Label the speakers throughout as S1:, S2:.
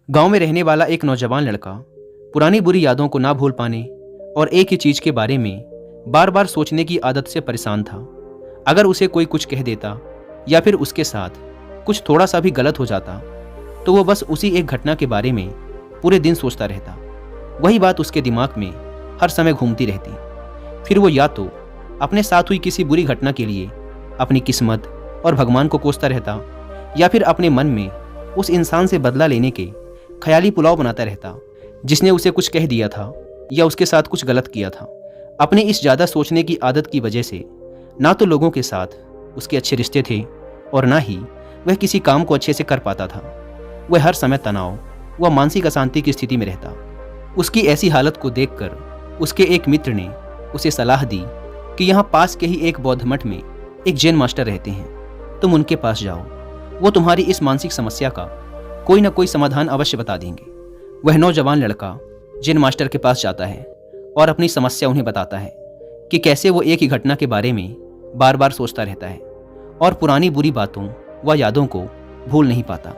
S1: गांव में रहने वाला एक नौजवान लड़का पुरानी बुरी यादों को ना भूल पाने और एक ही चीज के बारे में बार बार सोचने की आदत से परेशान था। अगर उसे कोई कुछ कह देता या फिर उसके साथ कुछ थोड़ा सा भी गलत हो जाता तो वो बस उसी एक घटना के बारे में पूरे दिन सोचता रहता। वही बात उसके दिमाग में हर समय घूमती रहती। फिर वो या तो अपने साथ हुई किसी बुरी घटना के लिए अपनी किस्मत और भगवान को कोसता रहता या फिर अपने मन में उस इंसान से बदला लेने के ख्याली पुलाव बनाता रहता जिसने उसे कुछ कह दिया था या उसके साथ कुछ गलत किया था। अपने इस ज़्यादा सोचने की आदत की वजह से ना तो लोगों के साथ उसके अच्छे रिश्ते थे और ना ही वह किसी काम को अच्छे से कर पाता था। वह हर समय तनाव व मानसिक अशांति की स्थिति में रहता। उसकी ऐसी हालत को देखकर उसके एक मित्र ने उसे सलाह दी कि यहाँ पास के ही एक बौद्ध मठ में एक जैन मास्टर रहते हैं, तुम उनके पास जाओ, वो तुम्हारी इस मानसिक समस्या का कोई ना कोई समाधान अवश्य बता देंगे। वह नौजवान लड़का जैन मास्टर के पास जाता है और अपनी समस्या उन्हें बताता है कि कैसे वो एक ही घटना के बारे में बार बार सोचता रहता है और पुरानी बुरी बातों व यादों को भूल नहीं पाता।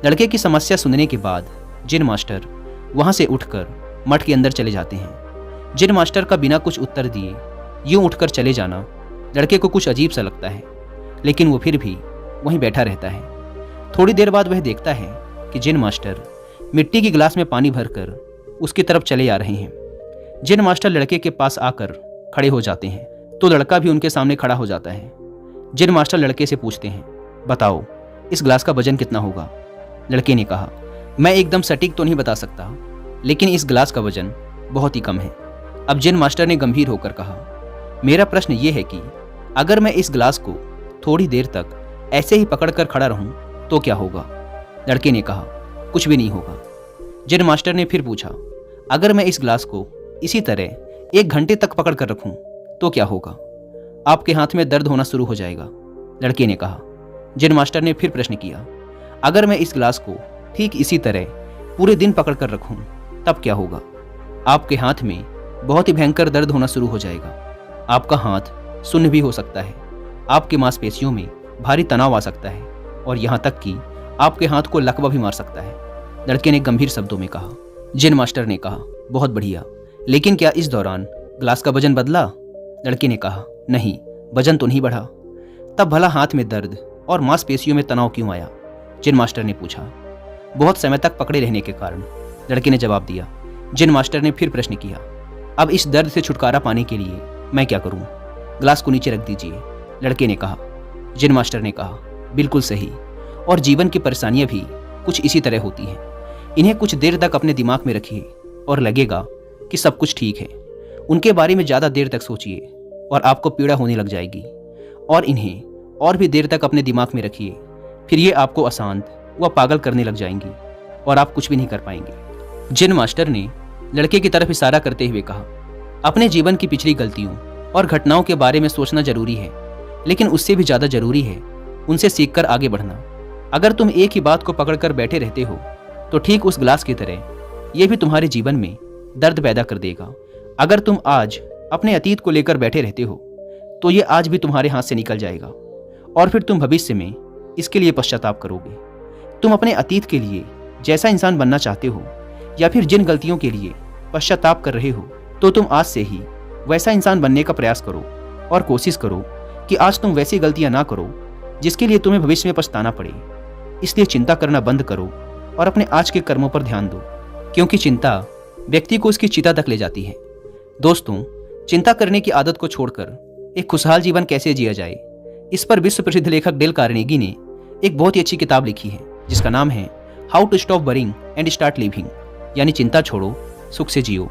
S1: लड़के की समस्या सुनने के बाद जैन मास्टर वहाँ से उठकर मठ के अंदर चले जाते हैं। जैन मास्टर का बिना कुछ उत्तर दिए यूं उठकर चले जाना लड़के को कुछ अजीब सा लगता है, लेकिन वो फिर भी वहीं बैठा रहता है। थोड़ी देर बाद वह देखता है कि जैन मास्टर मिट्टी की गिलास में पानी भरकर उसकी तरफ चले आ रहे हैं। जैन मास्टर लड़के के पास आकर खड़े हो जाते हैं तो लड़का भी उनके सामने खड़ा हो जाता है। जैन मास्टर लड़के से पूछते हैं, बताओ इस गिलास का वजन कितना होगा? लड़के ने कहा, मैं एकदम सटीक तो नहीं बता सकता, लेकिन इस गिलास का वजन बहुत ही कम है। अब जैन मास्टर ने गंभीर होकर कहा, मेरा प्रश्न ये है कि अगर मैं इस गिलास को थोड़ी देर तक ऐसे ही पकड़कर खड़ा रहूं तो क्या होगा? लड़के ने कहा, कुछ भी नहीं होगा। जैन मास्टर ने फिर पूछा, अगर मैं इस गिलास को इसी तरह 1 घंटे तक पकड़ कर रखूं तो क्या होगा? आपके हाथ में दर्द होना शुरू हो जाएगा। लड़के ने कहा। जैन मास्टर ने फिर प्रश्न किया, अगर मैं इस गिलास को ठीक इसी तरह पूरे दिन पकड़ कर रखूं तब क्या होगा? आपके हाथ में बहुत ही भयंकर दर्द होना शुरू हो जाएगा। आपका हाथ सुन्न भी हो सकता है, आपकी मांसपेशियों में भारी तनाव आ सकता है और यहाँ तक कि आपके हाथ को लकवा भी मार सकता है। लड़के ने गंभीर शब्दों में कहा। जैन मास्टर ने कहा, बहुत बढ़िया, लेकिन क्या इस दौरान गिलास का वजन बदला? लड़के ने कहा, नहीं, वजन तो नहीं बढ़ा। तब भला हाथ में दर्द और मांसपेशियों में तनाव क्यों आया? जैन मास्टर ने पूछा। बहुत समय तक पकड़े रहने के कारण, लड़के ने जवाब दिया। जैन मास्टर ने फिर प्रश्न किया, अब इस दर्द से छुटकारा पाने के लिए मैं क्या करूं? गिलास को नीचे रख दीजिए। लड़के ने कहा। जैन मास्टर ने कहा, बिल्कुल सही, और जीवन की परेशानियां भी कुछ इसी तरह होती हैं। इन्हें कुछ देर तक अपने दिमाग में रखिए और लगेगा कि सब कुछ ठीक है। उनके बारे में ज़्यादा देर तक सोचिए और आपको पीड़ा होने लग जाएगी, और इन्हें और भी देर तक अपने दिमाग में रखिए, फिर ये आपको अशांत व पागल करने लग जाएंगी और आप कुछ भी नहीं कर पाएंगे। जैन मास्टर ने लड़के की तरफ इशारा करते हुए कहा, अपने जीवन की पिछली गलतियों और घटनाओं के बारे में सोचना जरूरी है, लेकिन उससे भी ज़्यादा जरूरी है उनसे सीखकर आगे बढ़ना। अगर तुम एक ही बात को पकड़कर बैठे रहते हो तो ठीक उस गिलास की तरह ये भी तुम्हारे जीवन में दर्द पैदा कर देगा। अगर तुम आज अपने अतीत को लेकर बैठे रहते हो तो ये आज भी तुम्हारे हाथ से निकल जाएगा और फिर तुम भविष्य में इसके लिए पश्चाताप करोगे। तुम अपने अतीत के लिए जैसा इंसान बनना चाहते हो या फिर जिन गलतियों के लिए पश्चाताप कर रहे हो तो तुम आज से ही वैसा इंसान बनने का प्रयास करो और कोशिश करो कि आज तुम वैसी गलतियां ना करो जिसके लिए तुम्हें भविष्य में पछताना पड़े। इसलिए चिंता करना बंद करो और अपने आज के कर्मों पर ध्यान दो, क्योंकि चिंता व्यक्ति को उसकी चिता तक ले जाती है। दोस्तों, चिंता करने की आदत को छोड़कर एक खुशहाल जीवन कैसे जिया जाए, इस पर विश्व प्रसिद्ध लेखक डेल कार्नेगी ने एक बहुत ही अच्छी किताब लिखी है जिसका नाम है how to stop worrying and start living, यानी चिंता छोड़ो, सुख से जियो।